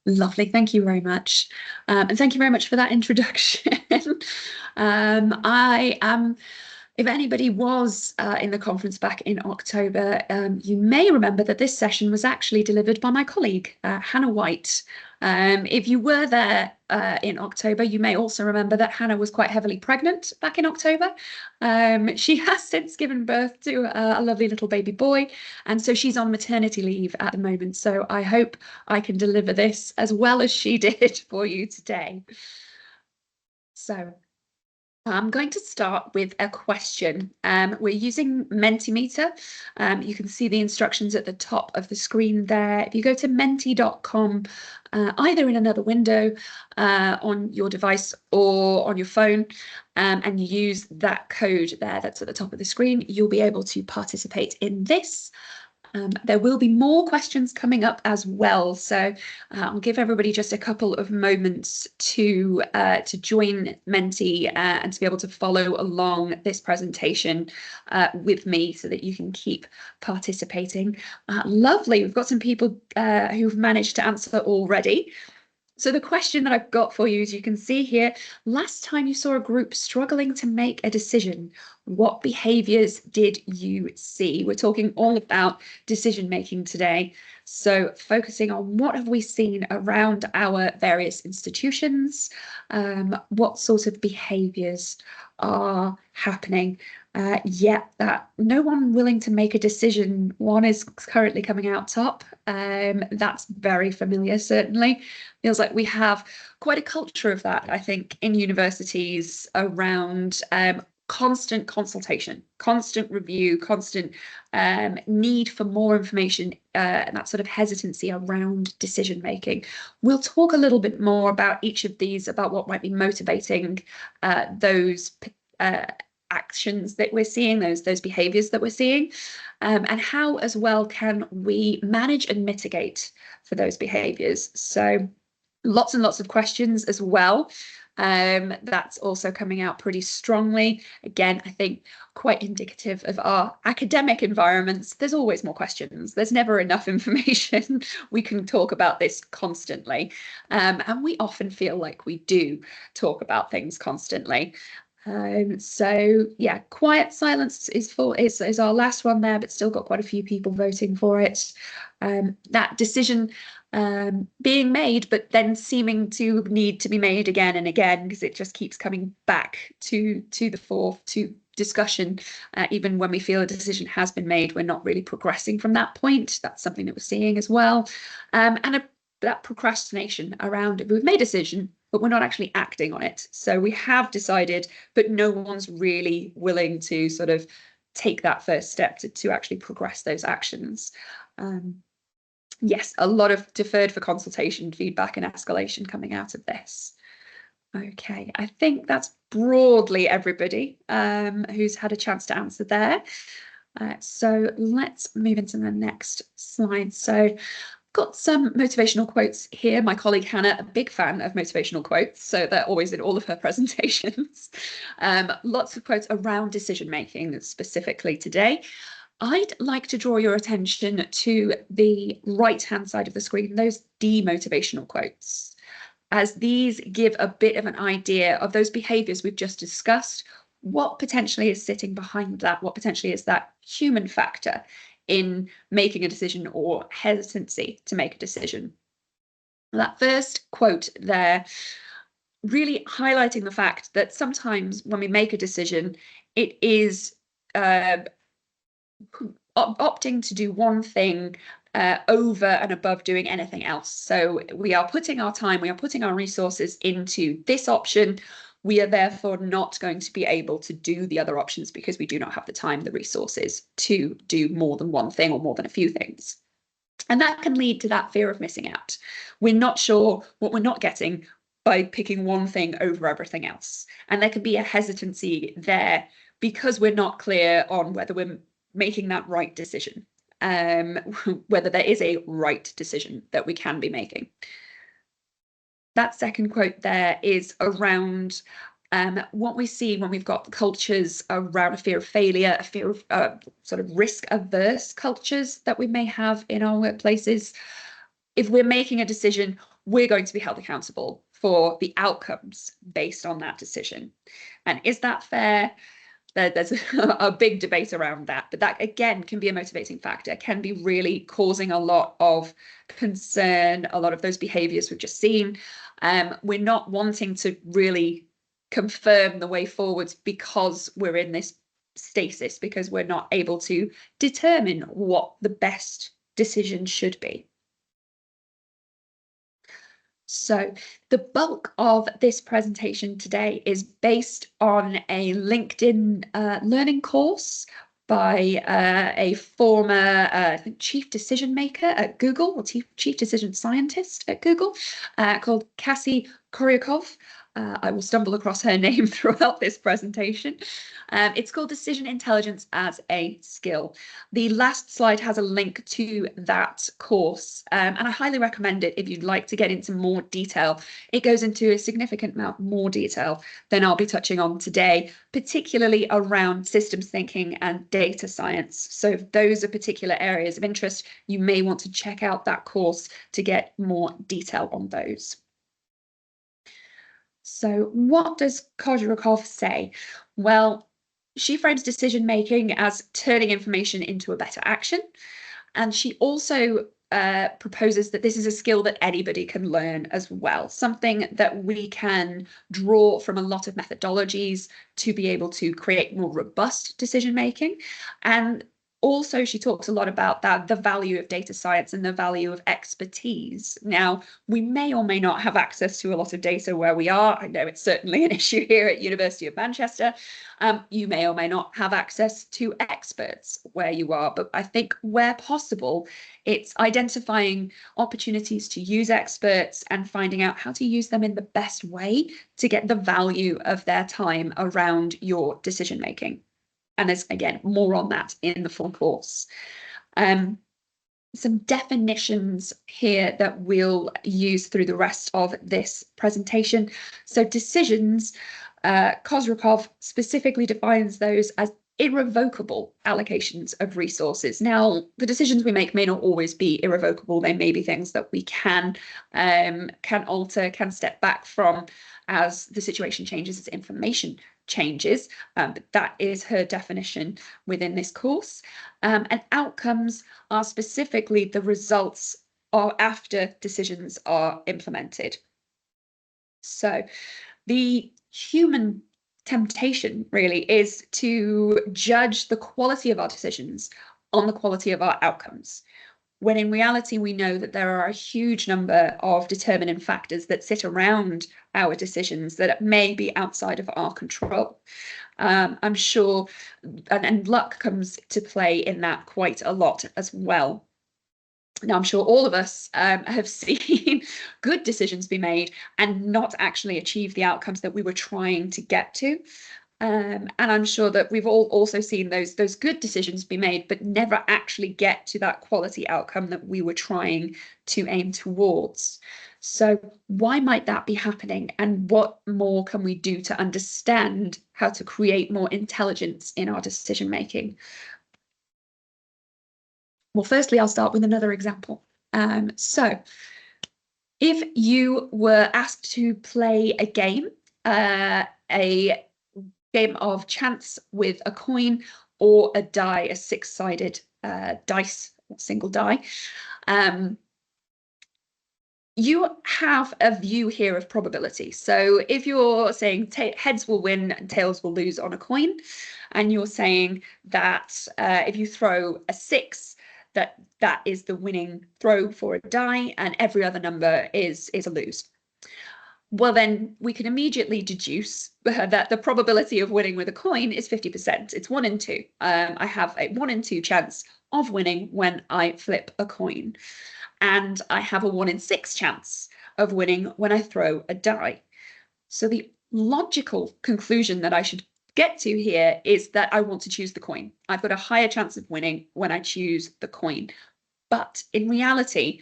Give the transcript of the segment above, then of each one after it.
Lovely. Thank you very much. And thank you very much for that introduction. I am, if anybody was in the conference back in October, you may remember that this session was actually delivered by my colleague, Hannah White. If you were there in October, you may also remember that Hannah was quite heavily pregnant back in October. She has since given birth to a lovely little baby boy, and so she's on maternity leave at the moment. So I hope I can deliver this as well as she did for you today. So I'm going to start with a question. We're using Mentimeter. You can see the instructions at the top of the screen there. If you go to menti.com, either in another window on your device or on your phone, and you use that code there that's at the top of the screen, you'll be able to participate in this. There will be more questions coming up as well, so I'll give everybody just a couple of moments to join Menti and to be able to follow along this presentation with me so that you can keep participating. Lovely, we've got some people who've managed to answer already. So the question that I've got for you, as you can see here, last time you saw a group struggling to make a decision, what behaviours did you see? We're talking all about decision making today. So focusing on what have we seen around our various institutions, what sort of behaviours are happening. That no one willing to make a decision. One is currently coming out top. That's very familiar, certainly. Feels like we have quite a culture of that, I think, in universities around constant consultation, constant review, constant need for more information, and that sort of hesitancy around decision making. We'll talk a little bit more about each of these, about what might be motivating those actions that we're seeing, those behaviors that we're seeing, and how as well can we manage and mitigate for those behaviors. So lots and lots of questions as well. That's also coming out pretty strongly. Again, I think quite indicative of our academic environments. There's always more questions. There's never enough information. We can talk about this constantly. And we often feel like we do talk about things constantly. So yeah, quiet silence is our last one there, but still got quite a few people voting for it. That decision being made, but then seeming to need to be made again and again, because it just keeps coming back to the fore, to discussion. Even when we feel a decision has been made, we're not really progressing from that point. That's something that we're seeing as well. That procrastination around it. We've made a decision, but we're not actually acting on it. So we have decided, but no one's really willing to sort of take that first step to actually progress those actions. Yes, a lot of deferred for consultation, feedback and escalation coming out of this. Okay, I think that's broadly everybody who's had a chance to answer there. So let's move into the next slide. So got some motivational quotes here. My colleague Hannah, a big fan of motivational quotes, so they're always in all of her presentations. Lots of quotes around decision making specifically today. I'd like to draw your attention to the right-hand side of the screen, those demotivational quotes, as these give a bit of an idea of those behaviours we've just discussed, what potentially is sitting behind that, what potentially is that human factor in making a decision or hesitancy to make a decision. That first quote there really highlighting the fact that sometimes when we make a decision, it is opting to do one thing over and above doing anything else. So we are putting our time, we are putting our resources into this option. We are therefore not going to be able to do the other options because we do not have the time, the resources to do more than one thing or more than a few things. And that can lead to that fear of missing out. We're not sure what we're not getting by picking one thing over everything else. And there can be a hesitancy there because we're not clear on whether we're making that right decision, whether there is a right decision that we can be making. That second quote there is around what we see when we've got cultures around a fear of failure, a fear of sort of risk-averse cultures that we may have in our workplaces. if we're making a decision, we're going to be held accountable for the outcomes based on that decision. And is that fair? There's a big debate around that, but that again can be a motivating factor, can be really causing a lot of concern, a lot of those behaviors we've just seen. We're not wanting to really confirm the way forwards because we're in this stasis, because we're not able to determine what the best decision should be. So the bulk of this presentation today is based on a LinkedIn learning course by a former I think chief decision maker at Google, or chief decision scientist at Google, called Cassie Koryakov. I will stumble across her name throughout this presentation. It's called Decision Intelligence as a Skill. The last slide has a link to that course, and I highly recommend it if you'd like to get into more detail. It goes into a significant amount more detail than I'll be touching on today, particularly around systems thinking and data science. So if those are particular areas of interest, you may want to check out that course to get more detail on those. So what does Koryakov say? Well, she frames decision making as turning information into a better action. And she also proposes that this is a skill that anybody can learn as well, something that we can draw from a lot of methodologies to be able to create more robust decision making. And also, she talks a lot about the value of data science and the value of expertise. Now, we may or may not have access to a lot of data where we are. I know it's certainly an issue here at University of Manchester. You may or may not have access to experts where you are, but I think where possible, it's identifying opportunities to use experts and finding out how to use them in the best way to get the value of their time around your decision making. And there's, again, more on that in the full course. Some definitions here that we'll use through the rest of this presentation. So decisions, Koryakov specifically defines those as irrevocable allocations of resources. Now, the decisions we make may not always be irrevocable. They may be things that we can alter, can step back from as the situation changes, as information changes. But that is her definition within this course. And outcomes are specifically the results of after decisions are implemented. So the human temptation really is to judge the quality of our decisions on the quality of our outcomes, when in reality we know that there are a huge number of determining factors that sit around our decisions that may be outside of our control. I'm sure, and luck comes to play in that quite a lot as well. Now, I'm sure all of us have seen good decisions be made and not actually achieve the outcomes that we were trying to get to. And I'm sure that we've all also seen those good decisions be made, but never actually get to that quality outcome that we were trying to aim towards. So why might that be happening? And what more can we do to understand how to create more intelligence in our decision making? Well, firstly, I'll start with another example. So if you were asked to play a game of chance with a coin or a die, a six-sided dice, single die, you have a view here of probability. So if you're saying heads will win and tails will lose on a coin, and you're saying that if you throw a 6, that is the winning throw for a die, and every other number is a lose. Well, then we can immediately deduce that the probability of winning with a coin is 50%. It's 1 in 2. I have a 1 in 2 chance of winning when I flip a coin. And I have a 1 in 6 chance of winning when I throw a die. So the logical conclusion that I should get to here is that I want to choose the coin. I've got a higher chance of winning when I choose the coin. But in reality,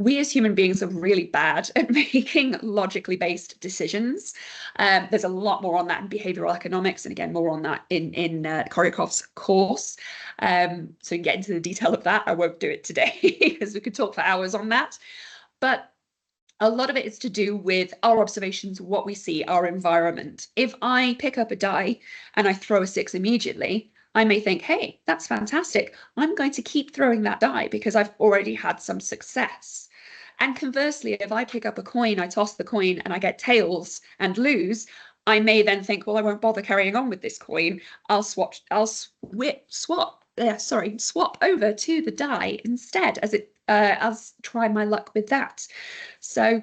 we as human beings are really bad at making logically based decisions. There's a lot more on that in behavioral economics, and again, more on that in Koryakov's course. So we can get into the detail of that. I won't do it today because we could talk for hours on that. But a lot of it is to do with our observations, what we see, our environment. If I pick up a die and I throw a 6 immediately, I may think, hey, that's fantastic. I'm going to keep throwing that die because I've already had some success. And conversely, if I pick up a coin, I toss the coin and I get tails and lose, I may then think, well, I won't bother carrying on with this coin. I'll swap over to the die instead, as try my luck with that. So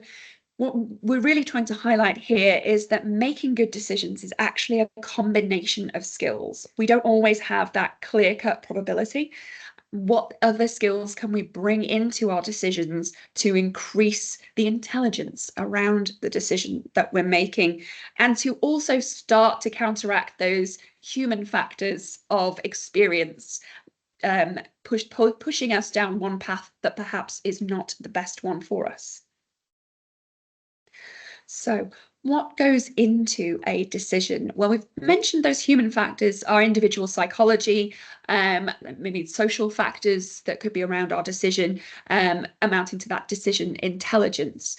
what we're really trying to highlight here is that making good decisions is actually a combination of skills. We don't always have that clear-cut probability. What other skills can we bring into our decisions to increase the intelligence around the decision that we're making, and to also start to counteract those human factors of experience, pushing us down one path that perhaps is not the best one for us. So what goes into a decision? Well, we've mentioned those human factors, our individual psychology, maybe social factors that could be around our decision, amounting to that decision intelligence.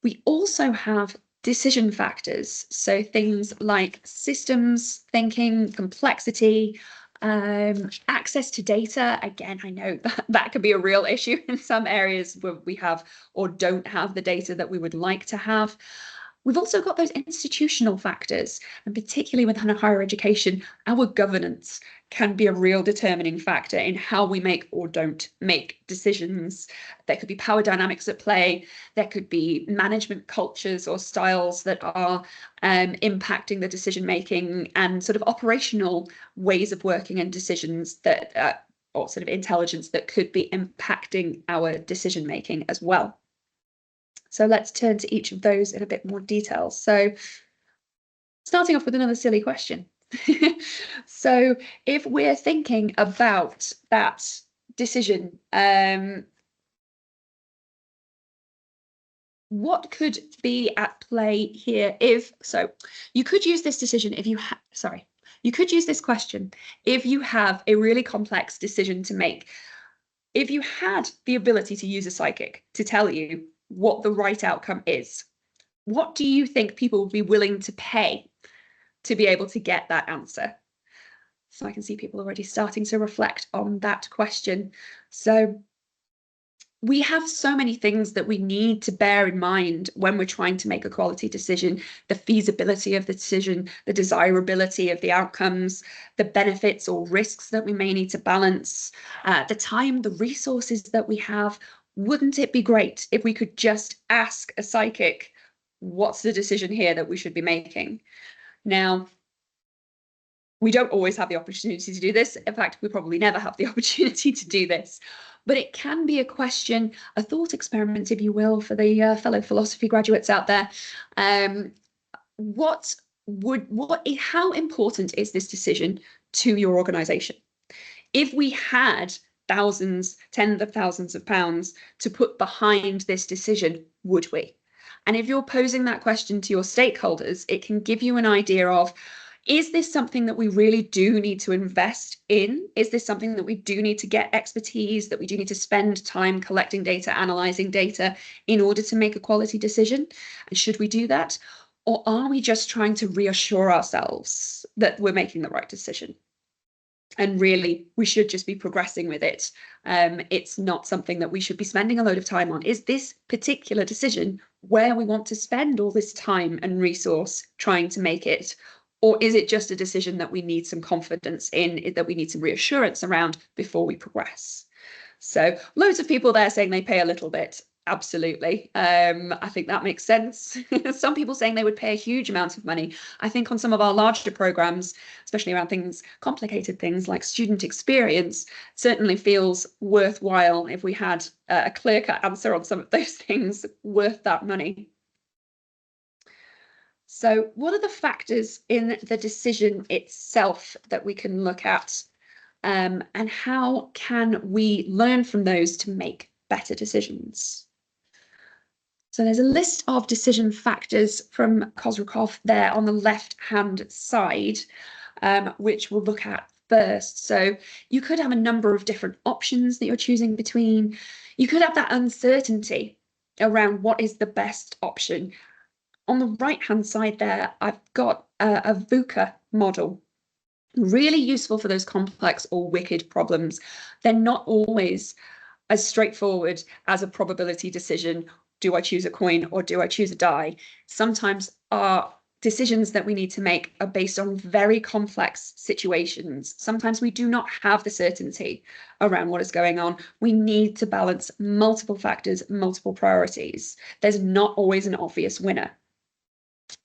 We also have decision factors, so things like systems thinking, complexity, access to data. Again, I know that can be a real issue in some areas where we have or don't have the data that we would like to have. We've also got those institutional factors, and particularly with higher education, our governance can be a real determining factor in how we make or don't make decisions. There could be power dynamics at play. There could be management cultures or styles that are impacting the decision making, and sort of operational ways of working and decisions that, or sort of intelligence that could be impacting our decision making as well. So let's turn to each of those in a bit more detail. So starting off with another silly question. So if we're thinking about that decision, what could be at play here? You could use this decision if you you could use this question if you have a really complex decision to make. If you had the ability to use a psychic to tell you what the right outcome is, what do you think people would be willing to pay to be able to get that answer? So I can see people already starting to reflect on that question. So we have so many things that we need to bear in mind when we're trying to make a quality decision: the feasibility of the decision, the desirability of the outcomes, the benefits or risks that we may need to balance, the time, the resources that we have. Wouldn't it be great if we could just ask a psychic, what's the decision here that we should be making? Now, we don't always have the opportunity to do this. In fact, we probably never have the opportunity to do this. But it can be a question, a thought experiment, if you will, for the fellow philosophy graduates out there. How important is this decision to your organization? If we had thousands, tens of thousands of pounds to put behind this decision, would we? And if you're posing that question to your stakeholders, it can give you an idea of, is this something that we really do need to invest in? Is this something that we do need to get expertise, that we do need to spend time collecting data, analyzing data in order to make a quality decision? And should we do that? Or are we just trying to reassure ourselves that we're making the right decision? And really, we should just be progressing with it. It's not something that we should be spending a load of time on. Is this particular decision where we want to spend all this time and resource trying to make it? Or is it just a decision that we need some confidence in, that we need some reassurance around before we progress? So loads of people there saying they pay a little bit. Absolutely. I think that makes sense. Some people saying they would pay a huge amount of money. I think on some of our larger programs, especially around complicated things like student experience, certainly feels worthwhile if we had a clear-cut answer on some of those things worth that money. So what are the factors in the decision itself that we can look at? And how can we learn from those to make better decisions? So there's a list of decision factors from Kozrakov there on the left-hand side, which we'll look at first. So you could have a number of different options that you're choosing between. You could have that uncertainty around what is the best option. On the right-hand side there, I've got a VUCA model. Really useful for those complex or wicked problems. They're not always as straightforward as a probability decision. Do I choose a coin or do I choose a die? Sometimes our decisions that we need to make are based on very complex situations. Sometimes we do not have the certainty around what is going on. We need to balance multiple factors, multiple priorities. There's not always an obvious winner.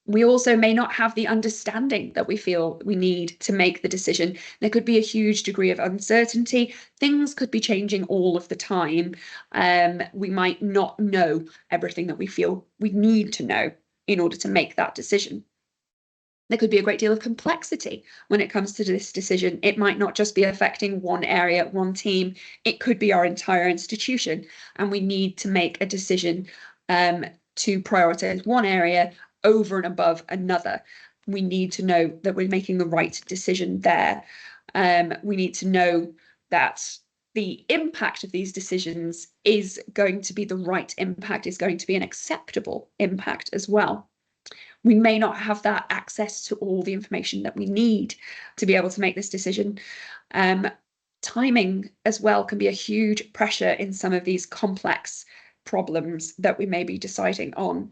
We also may not have the understanding that we feel we need to make the decision. There could be a huge degree of uncertainty. Things could be changing all of the time. We might not know everything that we feel we need to know in order to make that decision. There could be a great deal of complexity when it comes to this decision. It might not just be affecting one area, one team. It could be our entire institution, and we need to make a decision to prioritize one area over and above another. We need to know that we're making the right decision there. We need to know that the impact of these decisions is going to be the right impact, is going to be an acceptable impact as well. We may not have that access to all the information that we need to be able to make this decision. Timing as well can be a huge pressure in some of these complex problems that we may be deciding on.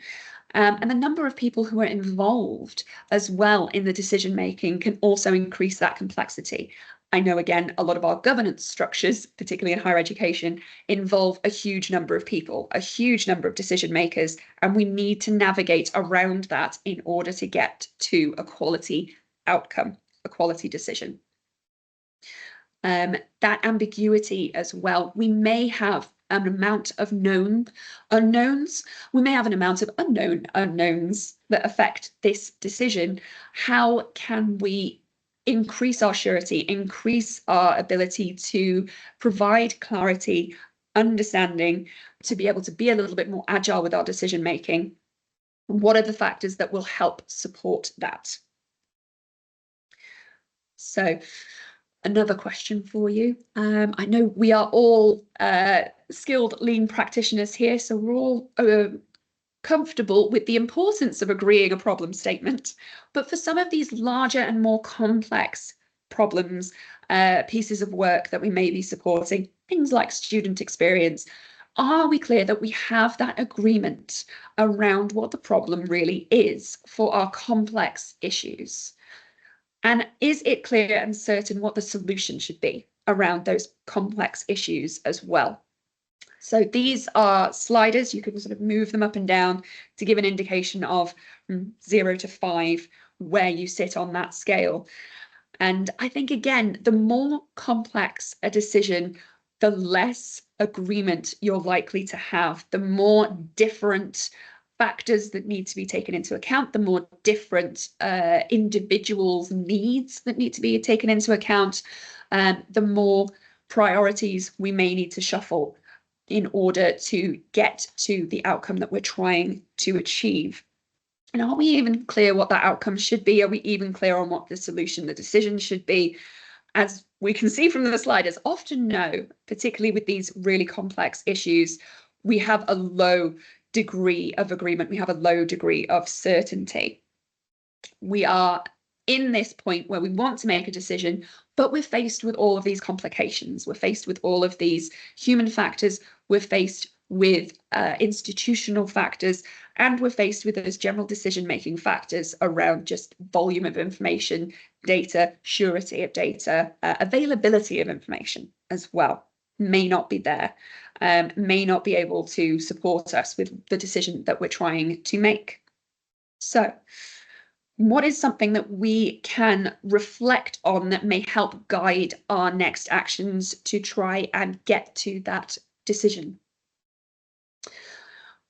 And the number of people who are involved as well in the decision making can also increase that complexity. I know, again, a lot of our governance structures, particularly in higher education, involve a huge number of people, a huge number of decision makers, and we need to navigate around that in order to get to a quality outcome, a quality decision. That ambiguity as well. We may have an amount of known unknowns. We may have an amount of unknown unknowns that affect this decision. How can we increase our surety, increase our ability to provide clarity, understanding, to be able to be a little bit more agile with our decision making? What are the factors that will help support that? So another question for you. I know we are all skilled lean practitioners here, so we're all comfortable with the importance of agreeing a problem statement. But for some of these larger and more complex problems, pieces of work that we may be supporting, things like student experience, are we clear that we have that agreement around what the problem really is for our complex issues? And is it clear and certain what the solution should be around those complex issues as well? So these are sliders. You can sort of move them up and down to give an indication of 0 to 5 where you sit on that scale. And I think, again, the more complex a decision, the less agreement you're likely to have, the more different factors that need to be taken into account, the more different individuals' needs that need to be taken into account, the more priorities we may need to shuffle in order to get to the outcome that we're trying to achieve. And are we even clear what that outcome should be? Are we even clear on what the solution, the decision should be? As we can see from the sliders, often no, particularly with these really complex issues, we have a low degree of agreement. We have a low degree of certainty. We are in this point where we want to make a decision, but we're faced with all of these complications. We're faced with all of these human factors. We're faced with institutional factors, and we're faced with those general decision-making factors around just volume of information, data, surety of data, availability of information as well. May not be there, may not be able to support us with the decision that we're trying to make. So what is something that we can reflect on that may help guide our next actions to try and get to that decision?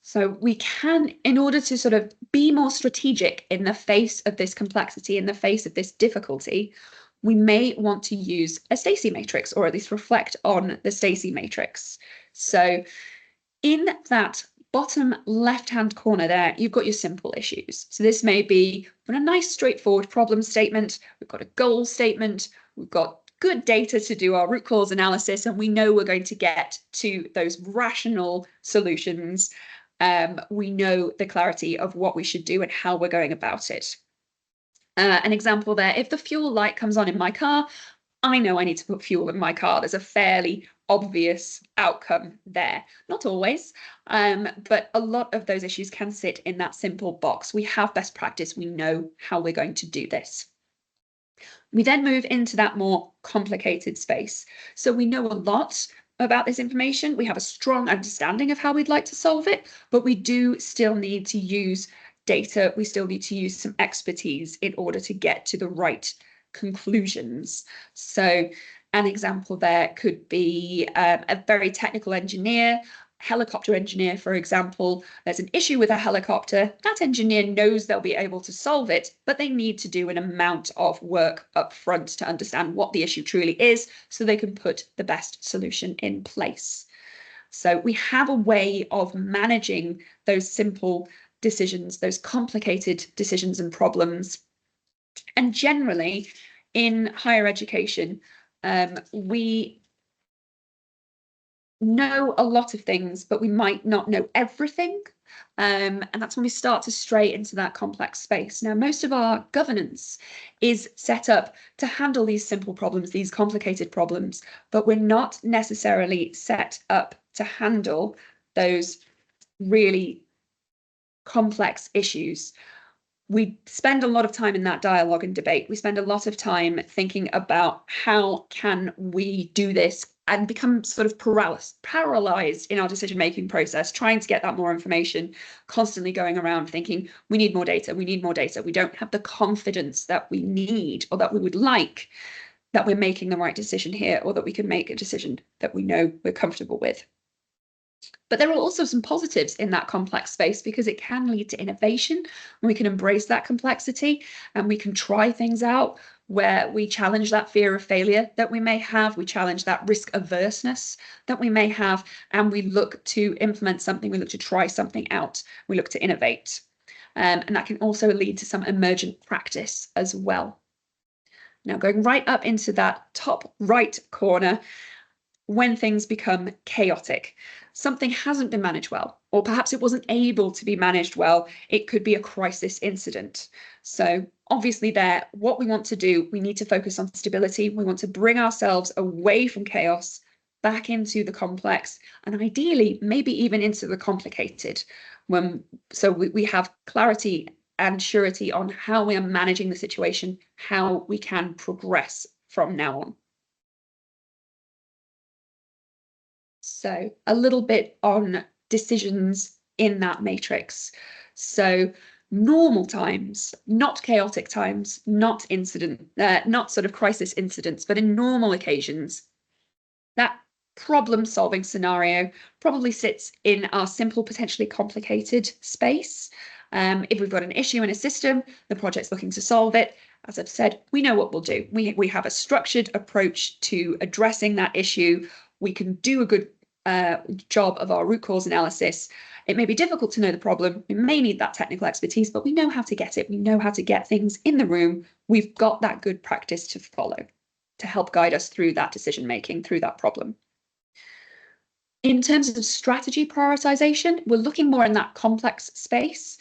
So we can, in order to sort of be more strategic in the face of this complexity, in the face of this difficulty, we may want to use a Stacey matrix, or at least reflect on the Stacey matrix. So in that bottom left-hand corner there, you've got your simple issues. So this may be a nice straightforward problem statement. We've got a goal statement. We've got good data to do our root cause analysis, and we know we're going to get to those rational solutions. We know the clarity of what we should do and how we're going about it. An example there, if the fuel light comes on in my car, I know I need to put fuel in my car. There's a fairly obvious outcome there. Not always, but a lot of those issues can sit in that simple box. We have best practice. We know how we're going to do this. We then move into that more complicated space. So we know a lot about this information. We have a strong understanding of how we'd like to solve it, but we do still need to use data. We still need to use some expertise in order to get to the right conclusions. So an example there could be a very technical engineer, helicopter engineer, for example. There's an issue with a helicopter. That engineer knows they'll be able to solve it, but they need to do an amount of work up front to understand what the issue truly is so they can put the best solution in place. So we have a way of managing those simple decisions, those complicated decisions and problems. And generally, in higher education, we know a lot of things, but we might not know everything. And that's when we start to stray into that complex space. Now, most of our governance is set up to handle these simple problems, these complicated problems, but we're not necessarily set up to handle those really complex issues. We spend a lot of time in that dialogue and debate. We spend a lot of time thinking about how can we do this and become sort of paralyzed in our decision-making process, trying to get that more information, constantly going around thinking, we need more data, we need more data. We don't have the confidence that we need or that we would like that we're making the right decision here, or that we can make a decision that we know we're comfortable with. But there are also some positives in that complex space because it can lead to innovation, and we can embrace that complexity and we can try things out where we challenge that fear of failure that we may have, we challenge that risk averseness that we may have, and we look to implement something, we look to try something out, we look to innovate. And that can also lead to some emergent practice as well. Now, going right up into that top right corner, when things become chaotic, something hasn't been managed well, or perhaps it wasn't able to be managed well, it could be a crisis incident. So obviously there, what we want to do, we need to focus on stability. We want to bring ourselves away from chaos, back into the complex, and ideally, maybe even into the complicated. So we have clarity and surety on how we are managing the situation, how we can progress from now on. So a little bit on decisions in that matrix. So normal times, not chaotic times, not not sort of crisis incidents, but in normal occasions, that problem-solving scenario probably sits in our simple, potentially complicated space. If we've got an issue in a system, the project's looking to solve it. As I've said, we know what we'll do. We have a structured approach to addressing that issue. We can do a good job of our root cause analysis. It may be difficult to know the problem. We may need that technical expertise, but we know how to get it. We know how to get things in the room. We've got that good practice to follow to help guide us through that decision making, through that problem. In terms of strategy prioritization, we're looking more in that complex space.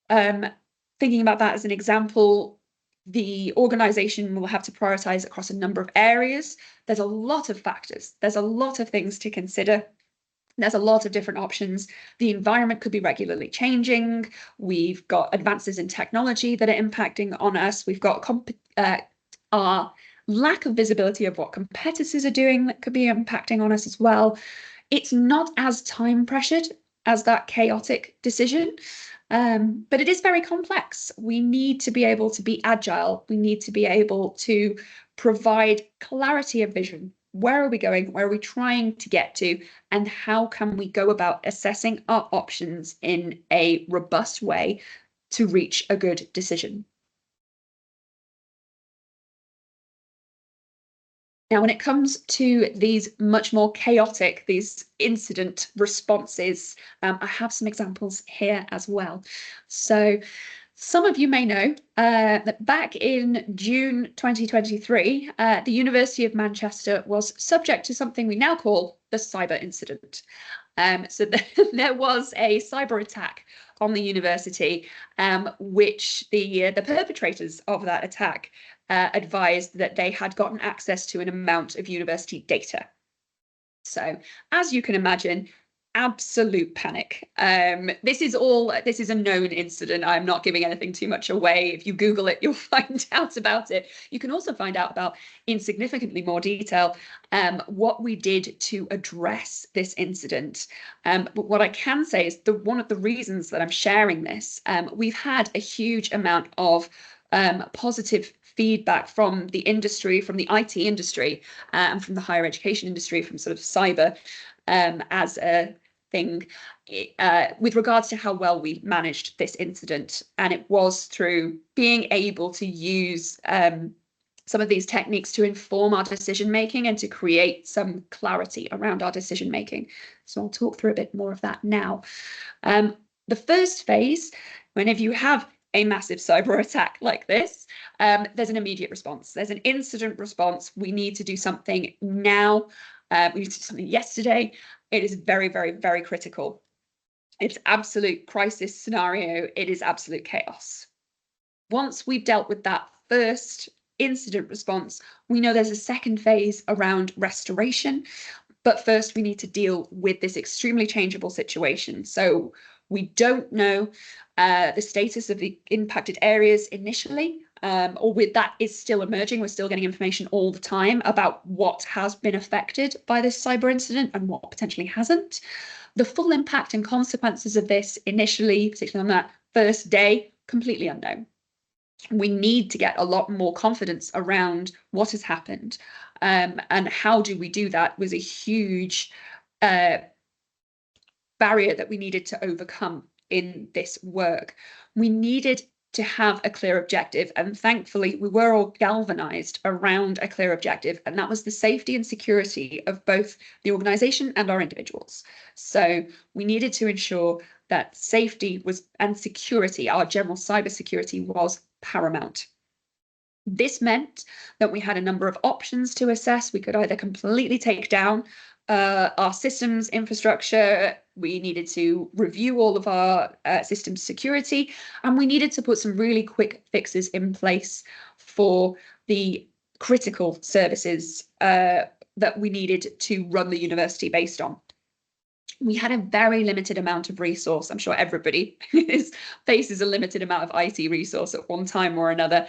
Thinking about that as an example, the organization will have to prioritize across a number of areas. There's a lot of factors. There's a lot of things to consider. There's a lot of different options. The environment could be regularly changing. We've got advances in technology that are impacting on us. We've got our lack of visibility of what competitors are doing that could be impacting on us as well. It's not as time pressured as that chaotic decision. But it is very complex. We need to be able to be agile. We need to be able to provide clarity of vision. Where are we going? Where are we trying to get to? And how can we go about assessing our options in a robust way to reach a good decision? Now, when it comes to these much more chaotic, these incident responses, I have some examples here as well. So some of you may know that back in June 2023, the University of Manchester was subject to something we now call the cyber incident. So there was a cyber attack on the university, which the perpetrators of that attack advised that they had gotten access to an amount of university data. So, as you can imagine, absolute panic. This is a known incident. I'm not giving anything too much away. If you Google it, you'll find out about it. You can also find out about, in significantly more detail, what we did to address this incident. But what I can say is one of the reasons that I'm sharing this, we've had a huge amount of positive feedback from the industry, from the IT industry, and from the higher education industry, from sort of cyber as a thing, with regards to how well we managed this incident. And it was through being able to use some of these techniques to inform our decision making and to create some clarity around our decision making. So I'll talk through a bit more of that now. The first phase, whenever you have a massive cyber attack like this, there's an immediate response. There's an incident response. We need to do something now. We need to do something yesterday. It is very, very, very critical. It's absolute crisis scenario. It is absolute chaos. Once we've dealt with that first incident response, we know there's a second phase around restoration. But first, we need to deal with this extremely changeable situation. So we don't know the status of the impacted areas initially, or with that is still emerging. We're still getting information all the time about what has been affected by this cyber incident and what potentially hasn't. The full impact and consequences of this initially, particularly on that first day, completely unknown. We need to get a lot more confidence around what has happened, and how do we do that was a huge barrier that we needed to overcome in this work. We needed to have a clear objective, and thankfully we were all galvanized around a clear objective, and that was the safety and security of both the organization and our individuals. So we needed to ensure that safety was, and security, our general cybersecurity, was paramount. This meant that we had a number of options to assess. We could either completely take down our systems infrastructure, we needed to review all of our systems security, and we needed to put some really quick fixes in place for the critical services that we needed to run the university based on. We had a very limited amount of resource. I'm sure everybody faces a limited amount of IT resource at one time or another.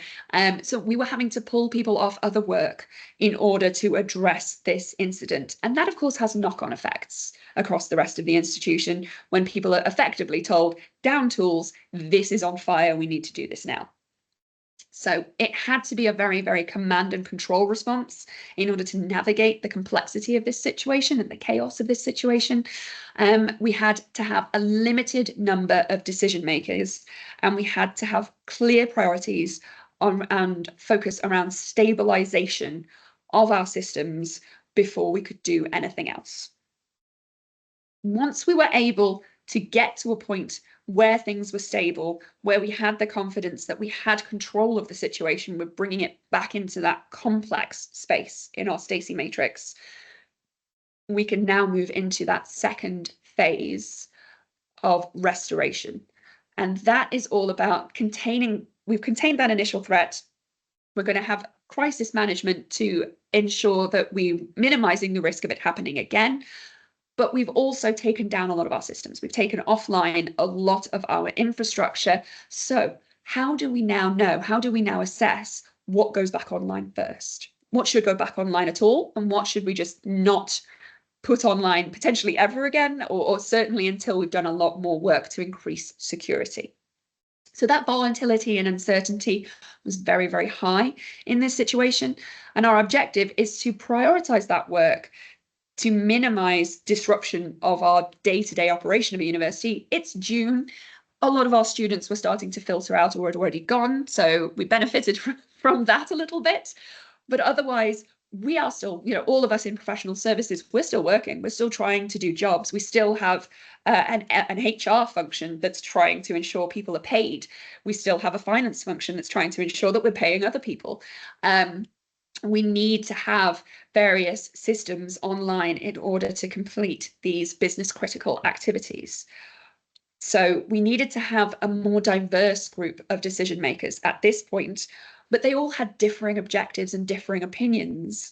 So we were having to pull people off other work in order to address this incident. And that, of course, has knock-on effects across the rest of the institution when people are effectively told, down tools, this is on fire, we need to do this now. So it had to be a very, very command and control response in order to navigate the complexity of this situation and the chaos of this situation. We had to have a limited number of decision makers, and we had to have clear priorities and focus around stabilization of our systems before we could do anything else. Once we were able to get to a point where things were stable, where we had the confidence that we had control of the situation, we're bringing it back into that complex space in our Stacy matrix, we can now move into that second phase of restoration. And that is all about we've contained that initial threat. We're going to have crisis management to ensure that we're minimizing the risk of it happening again. But we've also taken down a lot of our systems. We've taken offline a lot of our infrastructure. So how do we now know? How do we now assess what goes back online first? What should go back online at all? And what should we just not put online potentially ever again, or certainly until we've done a lot more work to increase security? So that volatility and uncertainty was very, very high in this situation. And our objective is to prioritize that work to minimize disruption of our day-to-day operation of a university. It's June. A lot of our students were starting to filter out or had already gone, so we benefited from that a little bit. But otherwise, we are still, you know, all of us in professional services, we're still working, we're still trying to do jobs. We still have an HR function that's trying to ensure people are paid. We still have a finance function that's trying to ensure that we're paying other people. We need to have various systems online in order to complete these business critical activities. So we needed to have a more diverse group of decision makers at this point, but they all had differing objectives and differing opinions.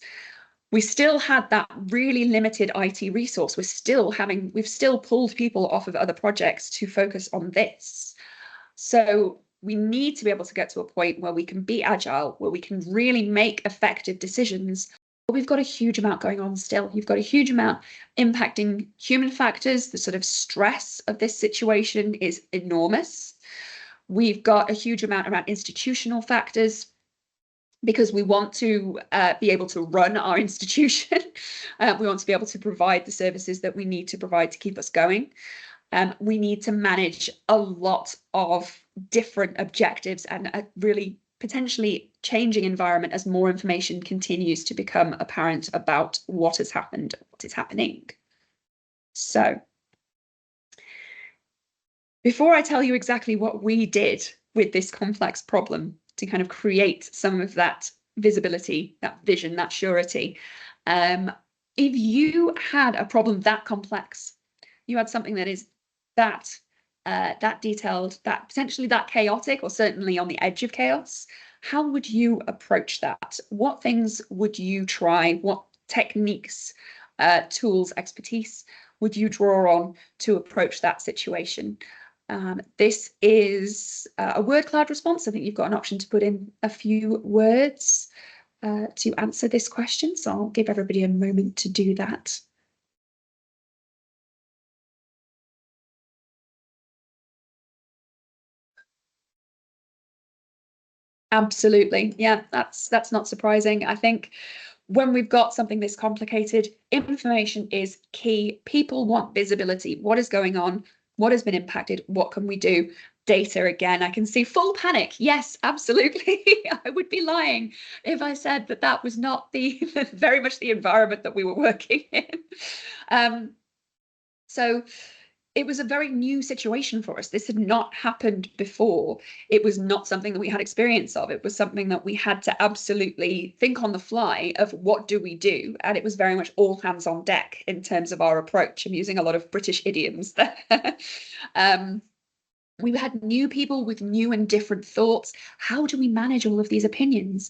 We still had that really limited IT resource. We've still pulled people off of other projects to focus on this. So we need to be able to get to a point where we can be agile, where we can really make effective decisions. But we've got a huge amount going on still. You've got a huge amount impacting human factors. The sort of stress of this situation is enormous. We've got a huge amount around institutional factors, because we want to be able to run our institution. We want to be able to provide the services that we need to provide to keep us going. We need to manage a lot of different objectives and a really potentially changing environment as more information continues to become apparent about what has happened, what is happening. So before I tell you exactly what we did with this complex problem to kind of create some of that visibility, that vision, that surety, if you had a problem that complex, you had something that is that detailed, that potentially that chaotic, or certainly on the edge of chaos, how would you approach that? What things would you try? What techniques, tools, expertise would you draw on to approach that situation? This is a word cloud response. I think you've got an option to put in a few words to answer this question. So I'll give everybody a moment to do that. Absolutely. Yeah, that's not surprising. I think when we've got something this complicated, information is key. People want visibility. What is going on? What has been impacted? What can we do? Data again, I can see full panic. Yes, absolutely. I would be lying if I said that that was not the very much the environment that we were working in. So it was a very new situation for us. This had not happened before. It was not something that we had experience of. It was something that we had to absolutely think on the fly of what do we do? And it was very much all hands on deck in terms of our approach. I'm using a lot of British idioms there. We had new people with new and different thoughts. How do we manage all of these opinions?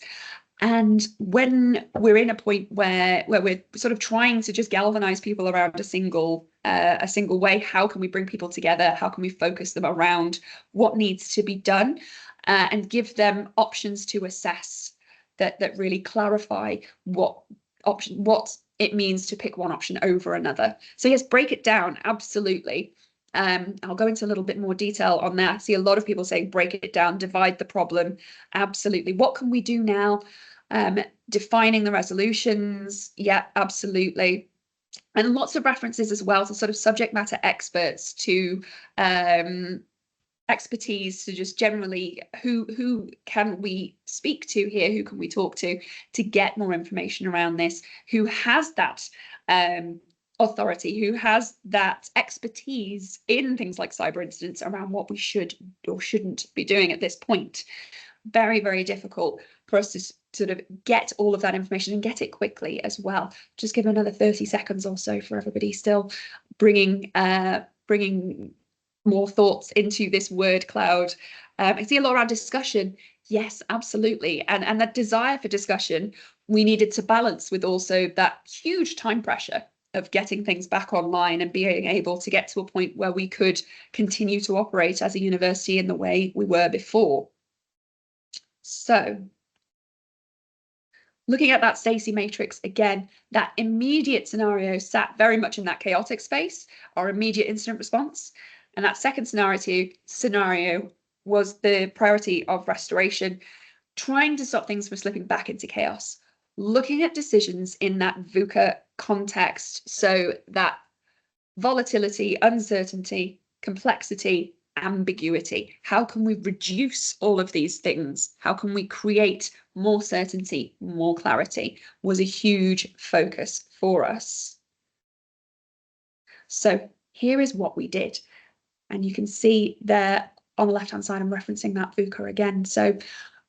And when we're in a point where we're sort of trying to just galvanize people around a single way, how can we bring people together? How can we focus them around what needs to be done, and give them options to assess that really clarify what it means to pick one option over another. So yes, break it down, absolutely. I'll go into a little bit more detail on that. I see a lot of people saying break it down, divide the problem. Absolutely. What can we do now? Defining the resolutions. Yeah, absolutely. And lots of references as well to sort of subject matter experts, to expertise, to just generally who can we speak to here, who can we talk to get more information around this, who has that authority, who has that expertise in things like cyber incidents around what we should or shouldn't be doing at this point. Very, very difficult for us to sort of get all of that information and get it quickly as well. Just give another 30 seconds or so for everybody still bringing more thoughts into this word cloud. I see a lot around discussion. Yes, absolutely. And that desire for discussion, we needed to balance with also that huge time pressure of getting things back online and being able to get to a point where we could continue to operate as a university in the way we were before. So looking at that Stacey matrix again, that immediate scenario sat very much in that chaotic space, our immediate incident response. And that second scenario was the priority of restoration, trying to stop things from slipping back into chaos, looking at decisions in that VUCA context. So that volatility, uncertainty, complexity, ambiguity. How can we reduce all of these things? How can we create more certainty, more clarity was a huge focus for us. So here is what we did. And you can see there on the left-hand side, I'm referencing that VUCA again. So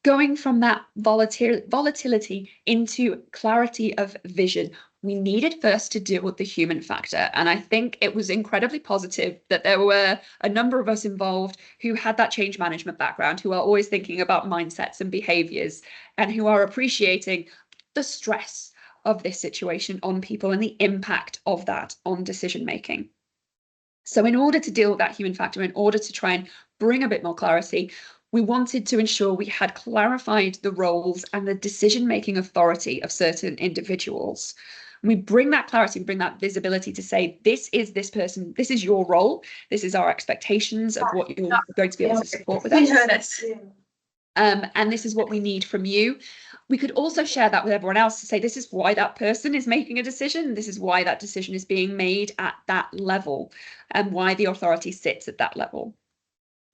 going from that volatility into clarity of vision, we needed first to deal with the human factor. And I think it was incredibly positive that there were a number of us involved who had that change management background, who are always thinking about mindsets and behaviors, and who are appreciating the stress of this situation on people and the impact of that on decision making. So in order to deal with that human factor, in order to try and bring a bit more clarity, we wanted to ensure we had clarified the roles and the decision-making authority of certain individuals. We bring that clarity, we bring that visibility to say, this is this person, this is your role, this is our expectations of what you're going to be able to support with us. And this is what we need from you. We could also share that with everyone else to say, this is why that person is making a decision. This is why that decision is being made at that level and why the authority sits at that level.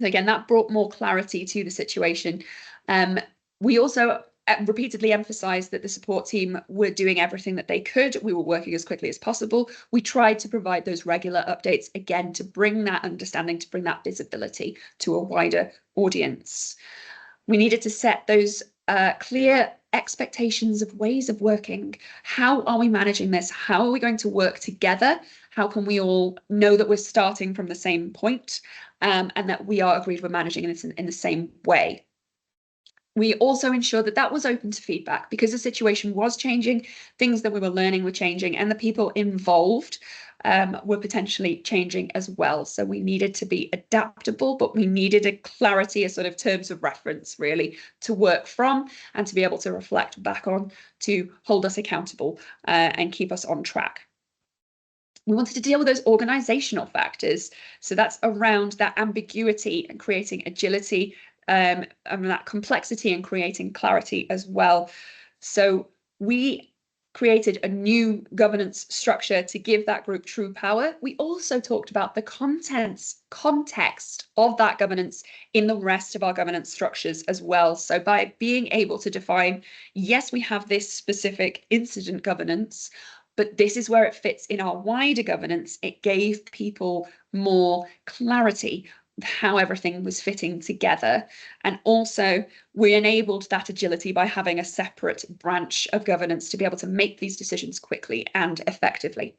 So again, that brought more clarity to the situation. We also repeatedly emphasized that the support team were doing everything that they could. We were working as quickly as possible. We tried to provide those regular updates, again, to bring that understanding, to bring that visibility to a wider audience. We needed to set those clear expectations of ways of working. How are we managing this? How are we going to work together? How can we all know that we're starting from the same point, and that we are agreed we're managing this in the same way? We also ensured that that was open to feedback, because the situation was changing, things that we were learning were changing, and the people involved were potentially changing as well. So we needed to be adaptable, but we needed a clarity, a sort of terms of reference really to work from and to be able to reflect back on, to hold us accountable and keep us on track. We wanted to deal with those organizational factors. So that's around that ambiguity and creating agility, and that complexity and creating clarity as well. So we created a new governance structure to give that group true power. We also talked about the context of that governance in the rest of our governance structures as well. So by being able to define, yes, we have this specific incident governance, but this is where it fits in our wider governance, it gave people more clarity how everything was fitting together. And also we enabled that agility by having a separate branch of governance to be able to make these decisions quickly and effectively.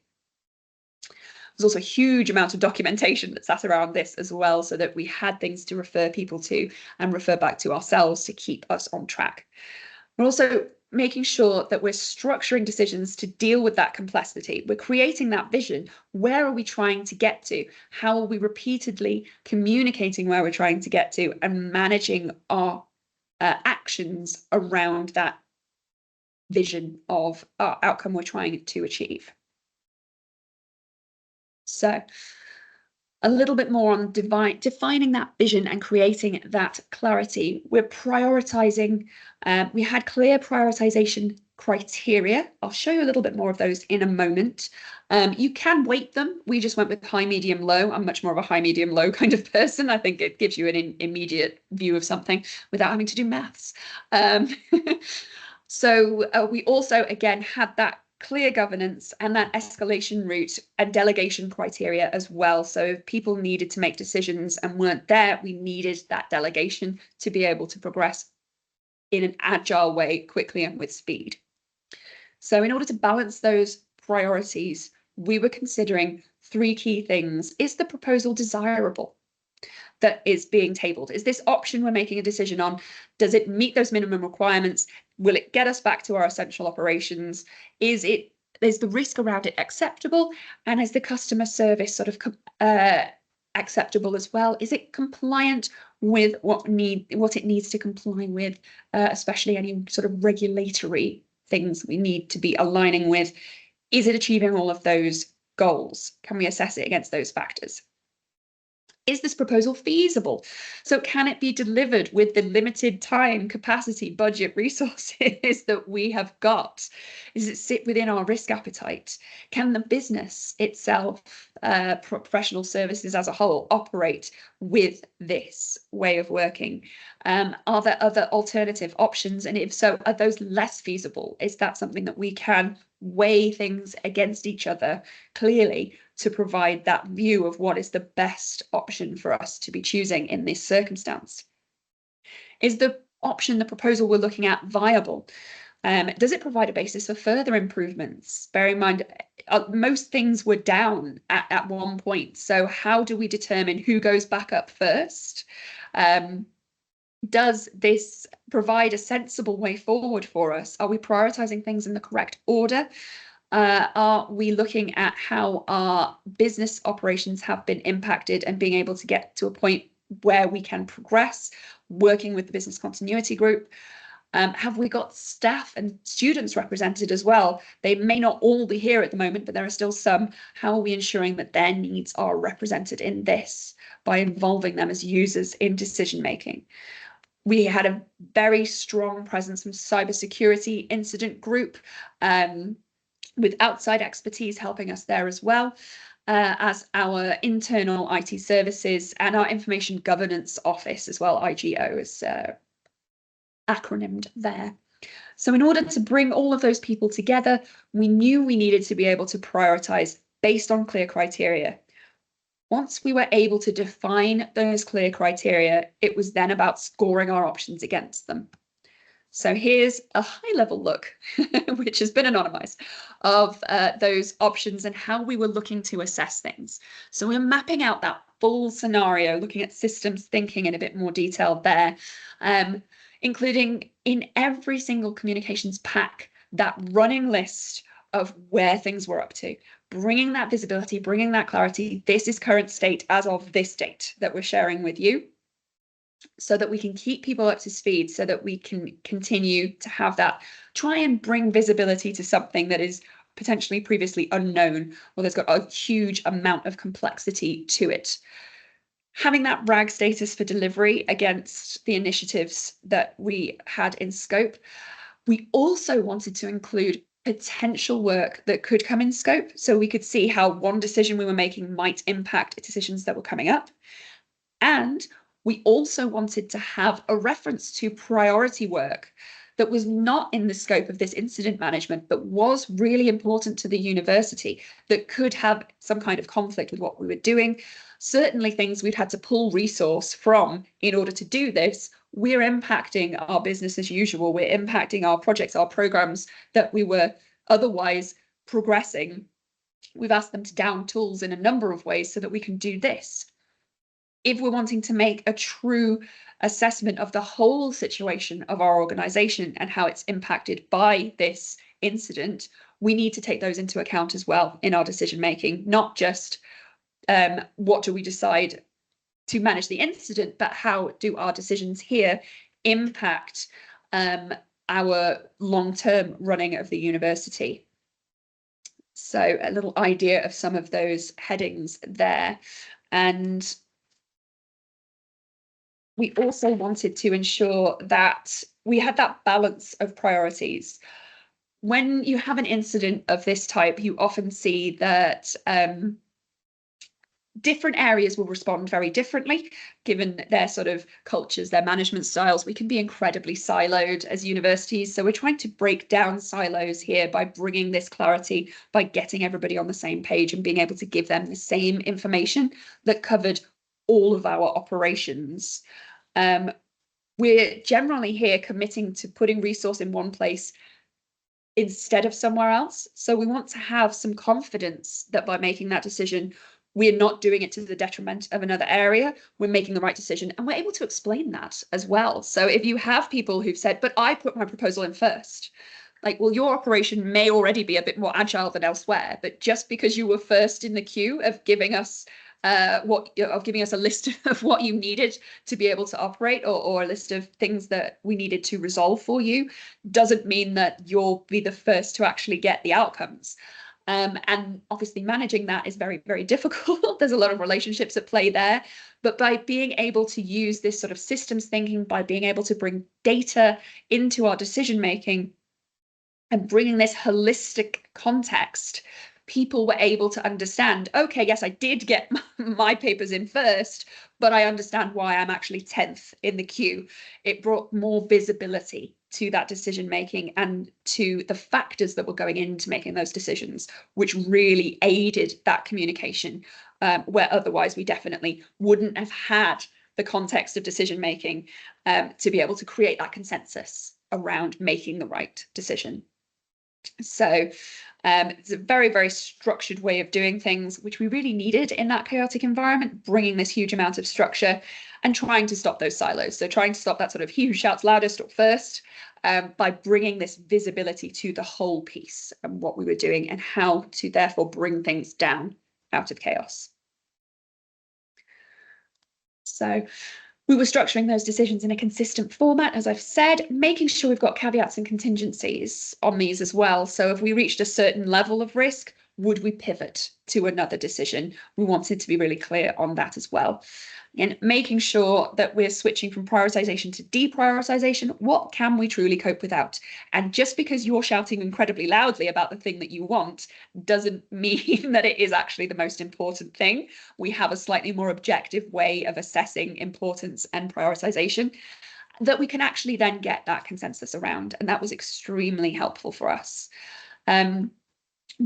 There's also a huge amount of documentation that sat around this as well, so that we had things to refer people to and refer back to ourselves to keep us on track. We're also making sure that we're structuring decisions to deal with that complexity. We're creating that vision. Where are we trying to get to? How are we repeatedly communicating where we're trying to get to and managing our actions around that vision of our outcome we're trying to achieve? So a little bit more on defining that vision and creating that clarity. We're prioritizing, we had clear prioritization criteria. I'll show you a little bit more of those in a moment. You can weight them. We just went with high, medium, low. I'm much more of a high, medium, low kind of person. I think it gives you an immediate view of something without having to do maths. So we also, again, had that clear governance and that escalation route and delegation criteria as well. So if people needed to make decisions and weren't there, we needed that delegation to be able to progress in an agile way, quickly and with speed. So in order to balance those priorities, we were considering three key things. Is the proposal desirable that is being tabled? Is this option we're making a decision on, does it meet those minimum requirements? Will it get us back to our essential operations? Is the risk around it acceptable? And is the customer service sort of acceptable as well? Is it compliant with what it needs to comply with, especially any sort of regulatory things we need to be aligning with? Is it achieving all of those goals? Can we assess it against those factors? Is this proposal feasible? So can it be delivered with the limited time, capacity, budget, resources that we have got? Does it sit within our risk appetite? Can the business itself, professional services as a whole, operate with this way of working? Are there other alternative options? And if so, are those less feasible? Is that something that we can weigh things against each other clearly to provide that view of what is the best option for us to be choosing in this circumstance? Is the option, the proposal we're looking at, viable? Does it provide a basis for further improvements? Bear in mind, most things were down at one point. So how do we determine who goes back up first? Does this provide a sensible way forward for us? Are we prioritizing things in the correct order? Are we looking at how our business operations have been impacted and being able to get to a point where we can progress, working with the business continuity group? Have we got staff and students represented as well? They may not all be here at the moment, but there are still some. How are we ensuring that their needs are represented in this by involving them as users in decision making? We had a very strong presence from cybersecurity incident group, with outside expertise helping us there as well, as our internal IT services and our information governance office as well, IGO is acronymed there. So in order to bring all of those people together, we knew we needed to be able to prioritize based on clear criteria. Once we were able to define those clear criteria, it was then about scoring our options against them. So here's a high-level look, which has been anonymized, of those options and how we were looking to assess things. So we're mapping out that full scenario, looking at systems thinking in a bit more detail there, including in every single communications pack, that running list of where things were up to, bringing that visibility, bringing that clarity. This is current state as of this date that we're sharing with you, so that we can keep people up to speed, so that we can continue to have that, try and bring visibility to something that is potentially previously unknown, or there's got a huge amount of complexity to it. Having that RAG status for delivery against the initiatives that we had in scope. We also wanted to include potential work that could come in scope, so we could see how one decision we were making might impact decisions that were coming up. And we also wanted to have a reference to priority work that was not in the scope of this incident management, but was really important to the university, that could have some kind of conflict with what we were doing. Certainly things we'd had to pull resource from in order to do this. We're impacting our business as usual. We're impacting our projects, our programs that we were otherwise progressing. We've asked them to down tools in a number of ways so that we can do this. If we're wanting to make a true assessment of the whole situation of our organization and how it's impacted by this incident, we need to take those into account as well in our decision making, not just what do we decide to manage the incident, but how do our decisions here impact our long-term running of the university. So a little idea of some of those headings there. And we also wanted to ensure that we had that balance of priorities. When you have an incident of this type, you often see that different areas will respond very differently, given their sort of cultures, their management styles. We can be incredibly siloed as universities. So we're trying to break down silos here by bringing this clarity, by getting everybody on the same page and being able to give them the same information that covered all of our operations. We're generally here committing to putting resource in one place instead of somewhere else. So we want to have some confidence that by making that decision, we're not doing it to the detriment of another area. We're making the right decision, and we're able to explain that as well. So if you have people who've said, but I put my proposal in first, like, well, your operation may already be a bit more agile than elsewhere, but just because you were first in the queue of giving us a list of what you needed to be able to operate, or a list of things that we needed to resolve for you, doesn't mean that you'll be the first to actually get the outcomes. And obviously managing that is very, very difficult. There's a lot of relationships at play there. But by being able to use this sort of systems thinking, by being able to bring data into our decision making and bringing this holistic context, people were able to understand, okay, yes, I did get my papers in first, but I understand why I'm actually 10th in the queue. It brought more visibility to that decision making and to the factors that were going into making those decisions, which really aided that communication, where otherwise we definitely wouldn't have had the context of decision making to be able to create that consensus around making the right decision. So it's a very, very structured way of doing things, which we really needed in that chaotic environment, bringing this huge amount of structure and trying to stop those silos. So trying to stop that sort of he who shouts loudest or first by bringing this visibility to the whole piece and what we were doing and how to therefore bring things down out of chaos. So we were structuring those decisions in a consistent format, as I've said, making sure we've got caveats and contingencies on these as well. So if we reached a certain level of risk, would we pivot to another decision? We wanted to be really clear on that as well. And making sure that we're switching from prioritization to deprioritization. What can we truly cope without? And just because you're shouting incredibly loudly about the thing that you want doesn't mean that it is actually the most important thing. We have a slightly more objective way of assessing importance and prioritization that we can actually then get that consensus around. And that was extremely helpful for us.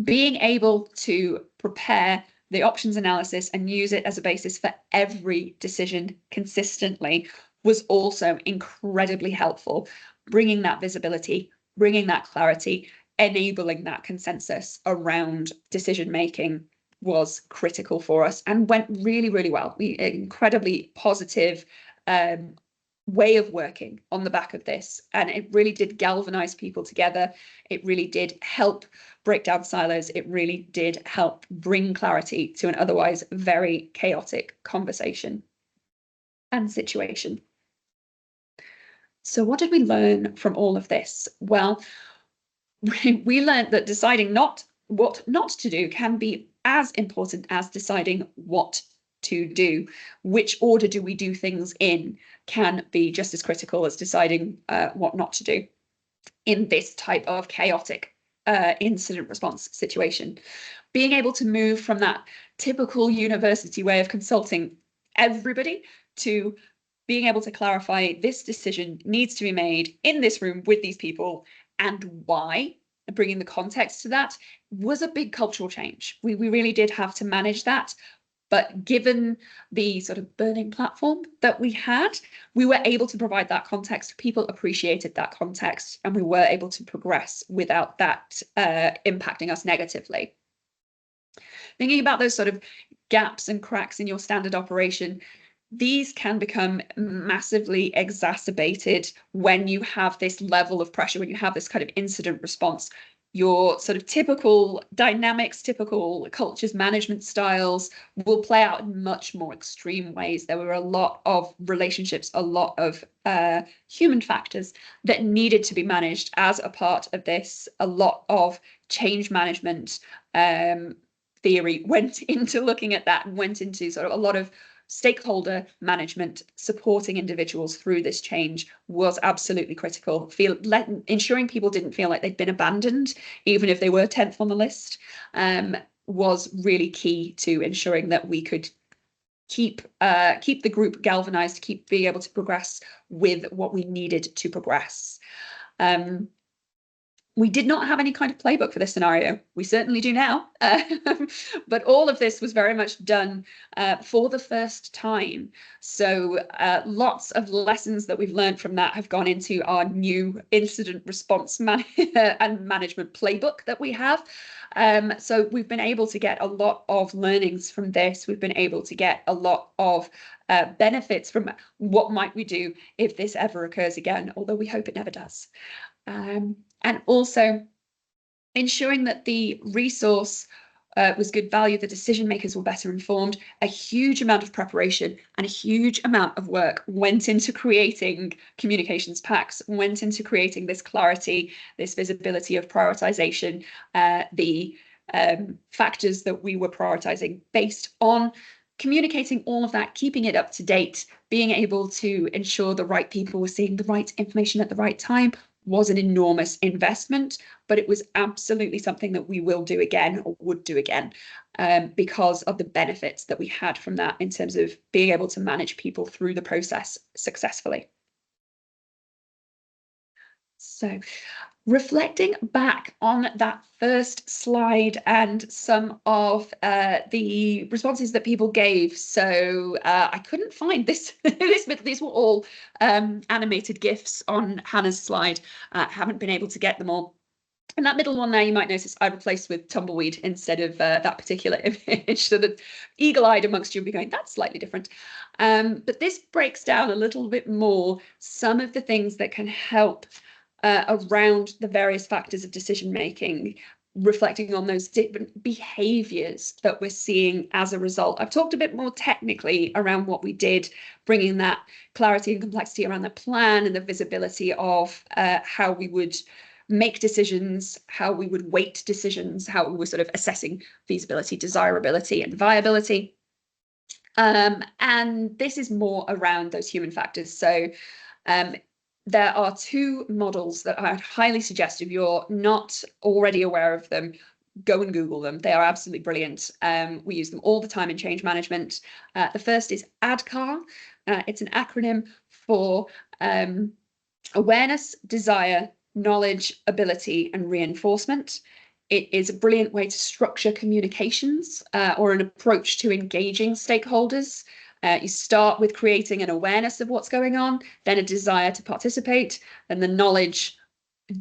Being able to prepare the options analysis and use it as a basis for every decision consistently was also incredibly helpful, bringing that visibility, bringing that clarity, enabling that consensus around decision making was critical for us and went really, really well. We incredibly positive way of working on the back of this, and it really did galvanize people together. It really did help break down silos. It really did help bring clarity to an otherwise very chaotic conversation and situation. So what did we learn from all of this? Well, we learned that deciding what not to do can be as important as deciding what to do. Which order do we do things in can be just as critical as deciding what not to do in this type of chaotic incident response situation. Being able to move from that typical university way of consulting everybody to being able to clarify this decision needs to be made in this room with these people and why, and bringing the context to that was a big cultural change. We really did have to manage that. But given the sort of burning platform that we had, we were able to provide that context. People appreciated that context, and we were able to progress without that impacting us negatively. Thinking about those sort of gaps and cracks in your standard operation, these can become massively exacerbated when you have this level of pressure, when you have this kind of incident response. Your sort of typical dynamics, typical cultures, management styles will play out in much more extreme ways. There were a lot of relationships, a lot of human factors that needed to be managed as a part of this. A lot of change management theory went into looking at that and went into sort of a lot of stakeholder management. Supporting individuals through this change was absolutely critical. Ensuring people didn't feel like they'd been abandoned, even if they were 10th on the list, was really key to ensuring that we could keep the group galvanized, keep being able to progress with what we needed to progress. We did not have any kind of playbook for this scenario. We certainly do now, but all of this was very much done for the first time. So lots of lessons that we've learned from that have gone into our new incident response and management playbook that we have. So we've been able to get a lot of learnings from this. We've been able to get a lot of benefits from what might we do if this ever occurs again, although we hope it never does. And also ensuring that the resource was good value, the decision makers were better informed. A huge amount of preparation and a huge amount of work went into creating communications packs, went into creating this clarity, this visibility of prioritization, the factors that we were prioritizing based on communicating all of that, keeping it up to date, being able to ensure the right people were seeing the right information at the right time was an enormous investment, but it was absolutely something that we will do again or would do again because of the benefits that we had from that in terms of being able to manage people through the process successfully. So reflecting back on that first slide and some of the responses that people gave. So I couldn't find this, these were all animated GIFs on Hannah's slide. Haven't been able to get them all. And that middle one there, you might notice I replaced with tumbleweed instead of that particular image. So the eagle-eyed amongst you will be going, that's slightly different. But this breaks down a little bit more some of the things that can help around the various factors of decision making, reflecting on those different behaviors that we're seeing as a result. I've talked a bit more technically around what we did, bringing that clarity and complexity around the plan and the visibility of how we would make decisions, how we would weight decisions, how we were sort of assessing feasibility, desirability, and viability. And this is more around those human factors. So there are two models that I'd highly suggest if you're not already aware of them, go and Google them. They are absolutely brilliant. We use them all the time in change management. The first is ADKAR. It's an acronym for awareness, desire, knowledge, ability, and reinforcement. It is a brilliant way to structure communications or an approach to engaging stakeholders. You start with creating an awareness of what's going on, then a desire to participate, and the knowledge,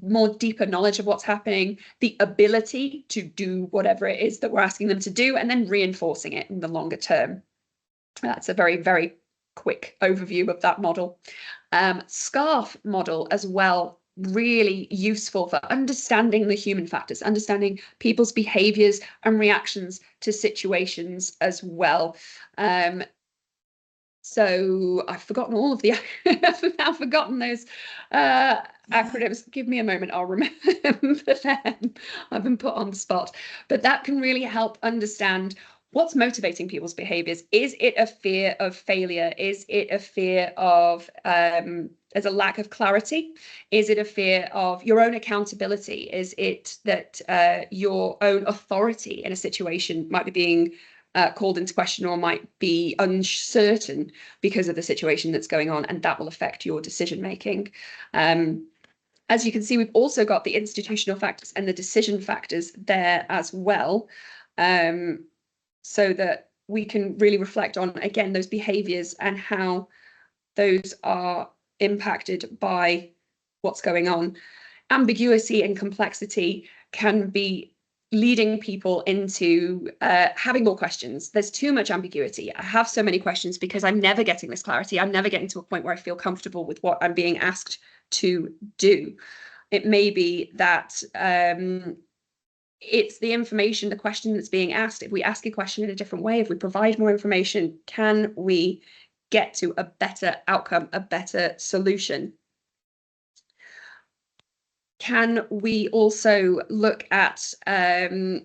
more deeper knowledge of what's happening, the ability to do whatever it is that we're asking them to do, and then reinforcing it in the longer term. That's a very, very quick overview of that model. SCARF model as well, really useful for understanding the human factors, understanding people's behaviors and reactions to situations as well. So I've forgotten all of the, I've forgotten those acronyms. Give me a moment, I'll remember them. I've been put on the spot. But that can really help understand what's motivating people's behaviors. Is it a fear of failure? Is it a fear of, there's a lack of clarity? Is it a fear of your own accountability? Is it that your own authority in a situation might be being called into question or might be uncertain because of the situation that's going on, and that will affect your decision making. As you can see, we've also got the institutional factors and the decision factors there as well, so that we can really reflect on, again, those behaviors and how those are impacted by what's going on. Ambiguity and complexity can be leading people into having more questions. There's too much ambiguity. I have so many questions because I'm never getting this clarity. I'm never getting to a point where I feel comfortable with what I'm being asked to do. It may be that it's the information, the question that's being asked. If we ask a question in a different way, if we provide more information, can we get to a better outcome, a better solution? Can we also look at the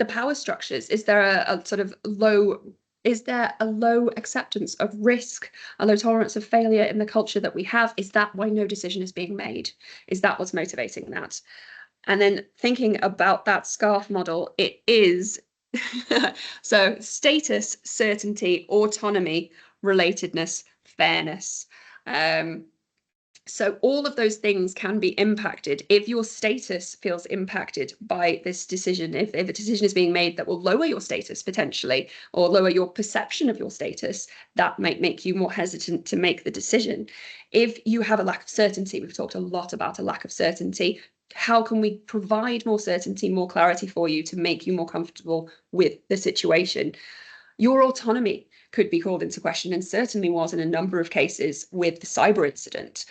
power structures? Is there a sort of low, is there a low acceptance of risk, a low tolerance of failure in the culture that we have? Is that why no decision is being made? Is that what's motivating that? And then thinking about that SCARF model, it is so status, certainty, autonomy, relatedness, fairness. So all of those things can be impacted if your status feels impacted by this decision. If a decision is being made that will lower your status potentially, or lower your perception of your status, that might make you more hesitant to make the decision. If you have a lack of certainty, we've talked a lot about a lack of certainty. How can we provide more certainty, more clarity for you to make you more comfortable with the situation? Your autonomy could be called into question, and certainly was in a number of cases with the cyber incident.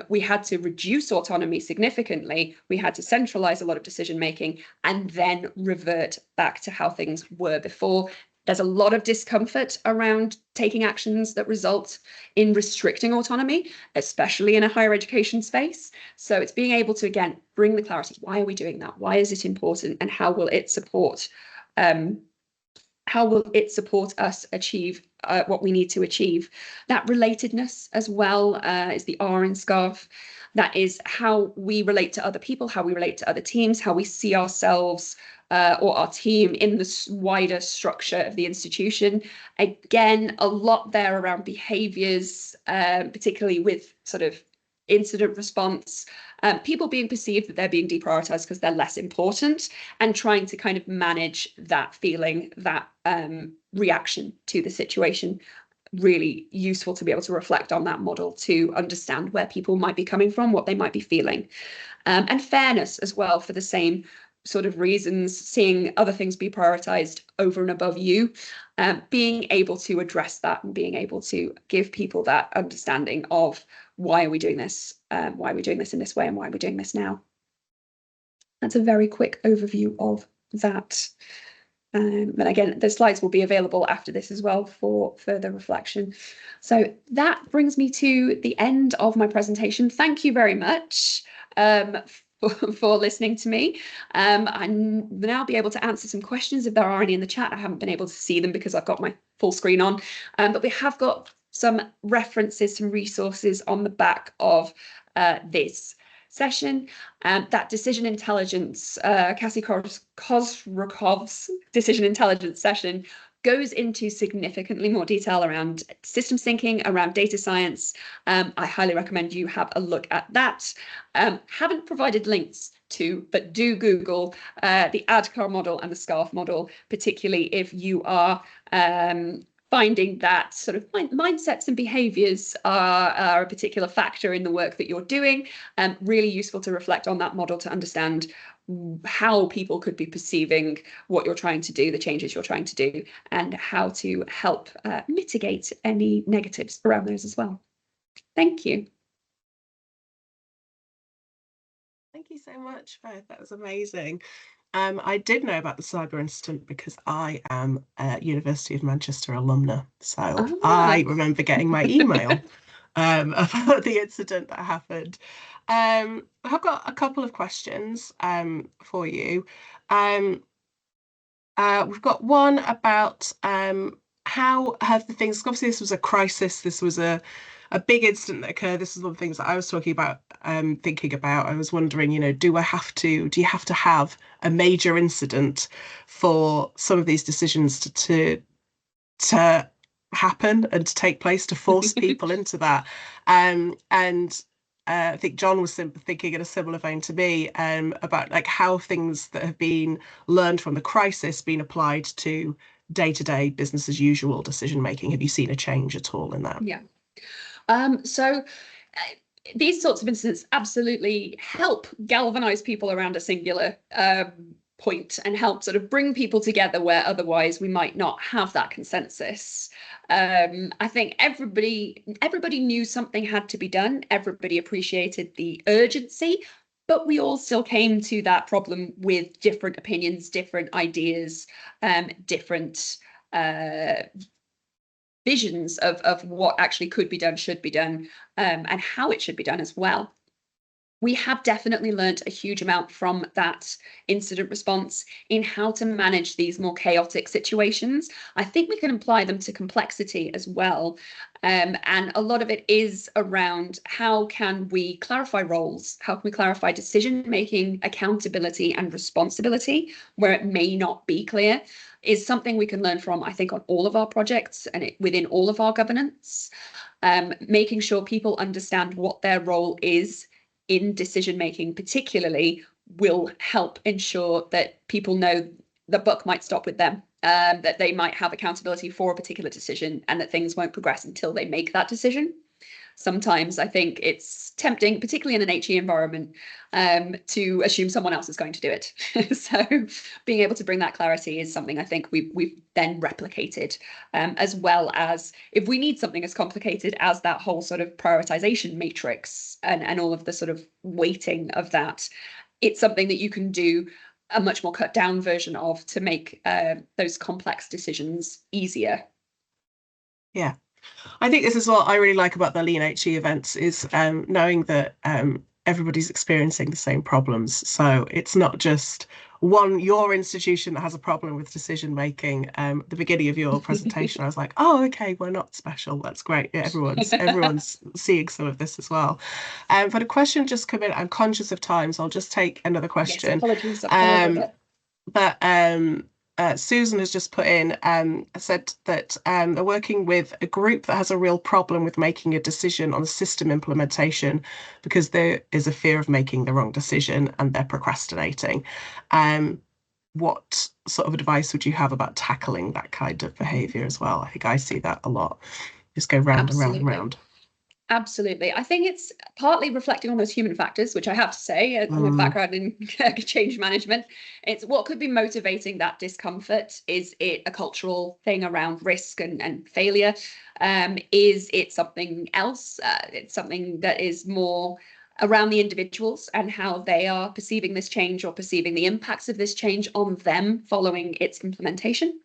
We had to reduce autonomy significantly. We had to centralize a lot of decision making and then revert back to how things were before. There's a lot of discomfort around taking actions that result in restricting autonomy, especially in a higher education space. So it's being able to, again, bring the clarity. Why are we doing that? Why is it important? And how will it support us achieve what we need to achieve? That relatedness as well is the R in SCARF. That is how we relate to other people, how we relate to other teams, how we see ourselves or our team in the wider structure of the institution. Again, a lot there around behaviours, particularly with sort of incident response, people being perceived that they're being deprioritized because they're less important, and trying to kind of manage that feeling, that reaction to the situation. Really useful to be able to reflect on that model to understand where people might be coming from, what they might be feeling. And fairness as well, for the same sort of reasons, seeing other things be prioritized over and above you, being able to address that and being able to give people that understanding of why are we doing this, why are we doing this in this way, and why are we doing this now. That's a very quick overview of that. And again, the slides will be available after this as well for further reflection. So that brings me to the end of my presentation. Thank you very much for listening to me. I'll now be able to answer some questions if there are any in the chat. I haven't been able to see them because I've got my full screen on, but we have got some references, some resources on the back of this session. That decision intelligence, Cassie Kozrukov's decision intelligence session goes into significantly more detail around systems thinking, around data science. I highly recommend you have a look at that. Haven't provided links to, but do Google the ADKAR model and the SCARF model, particularly if you are finding that sort of mindsets and behaviors are a particular factor in the work that you're doing. Really useful to reflect on that model to understand how people could be perceiving what you're trying to do, the changes you're trying to do, and how to help mitigate any negatives around those as well. Thank you. Thank you so much, Beth. That was amazing. I did know about the cyber incident because I am a University of Manchester alumna. So I remember getting my email about the incident that happened. I've got a couple of questions for you. We've got one about how have the things, obviously this was a crisis, this was a big incident that occurred. This is one of the things that I was talking about, thinking about. I was wondering, do you have to have a major incident for some of these decisions to happen and to take place, to force people into that? And I think John was thinking in a similar vein to me about like how things that have been learned from the crisis being applied to day-to-day business as usual decision making. Have you seen a change at all in that? Yeah. These sorts of incidents absolutely help galvanize people around a singular point and help sort of bring people together where otherwise we might not have that consensus. I think everybody knew something had to be done. Everybody appreciated the urgency, but we all still came to that problem with different opinions, different ideas, different visions of what actually could be done, should be done, and how it should be done as well. We have definitely learnt a huge amount from that incident response in how to manage these more chaotic situations. I think we can apply them to complexity as well. And a lot of it is around how can we clarify roles? How can we clarify decision-making, accountability and responsibility where it may not be clear? Is something we can learn from, I think, on all of our projects and within all of our governance. Making sure people understand what their role is in decision making particularly will help ensure that people know the buck might stop with them, that they might have accountability for a particular decision and that things won't progress until they make that decision. Sometimes I think it's tempting, particularly in an HE environment, to assume someone else is going to do it. So being able to bring that clarity is something I think we've then replicated, as well as if we need something as complicated as that whole sort of prioritization matrix and all of the sort of weighting of that, it's something that you can do a much more cut down version of, to make those complex decisions easier. Yeah. I think this is what I really like about the Lean HE events, is knowing that everybody's experiencing the same problems. So it's not just your institution that has a problem with decision making. At the beginning of your presentation, I was like, oh, okay, we're not special. That's great. Yeah, everyone's seeing some of this as well. But a question just come in. I'm conscious of time, so I'll just take another question. Yes, apologies. I've gone over a bit. But Susan has just put in, said that they're working with a group that has a real problem with making a decision on system implementation because there is a fear of making the wrong decision and they're procrastinating. What sort of advice would you have about tackling that kind of behaviour as well? I think I see that a lot. Just go round and round and round. Absolutely. I think it's partly reflecting on those human factors, which I have to say, my background in change management, it's what could be motivating that discomfort. Is it a cultural thing around risk and failure? Is it something else? It's something that is more around the individuals and how they are perceiving this change or perceiving the impacts of this change on them following its implementation.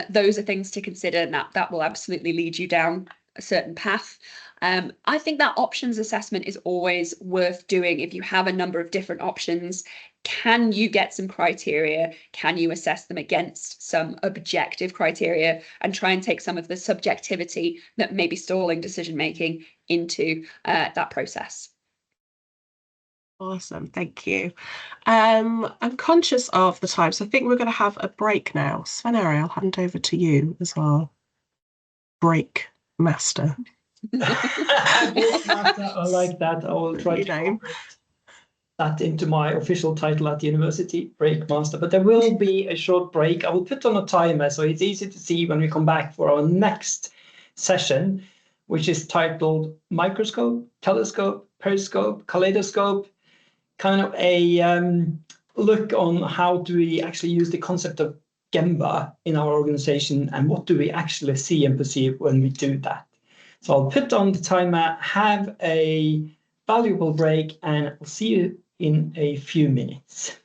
Those are things to consider, and that will absolutely lead you down a certain path. I think that options assessment is always worth doing. If you have a number of different options, can you get some criteria? Can you assess them against some objective criteria and try and take some of the subjectivity that may be stalling decision making into that process? Awesome, thank you. I'm conscious of the time, so I think we're going to have a break now. Sven-Ari, I'll hand over to you as our break master. I like that. I will try to incorporate that into my official title at the university, break master. But there will be a short break. I will put on a timer so it's easy to see when we come back for our next session, which is titled Microscope, Telescope, Periscope, Kaleidoscope. Kind of a look on how do we actually use the concept of Gemba in our organization, and what do we actually see and perceive when we do that. So I'll put on the timer, have a valuable break, and I'll see you in a few minutes.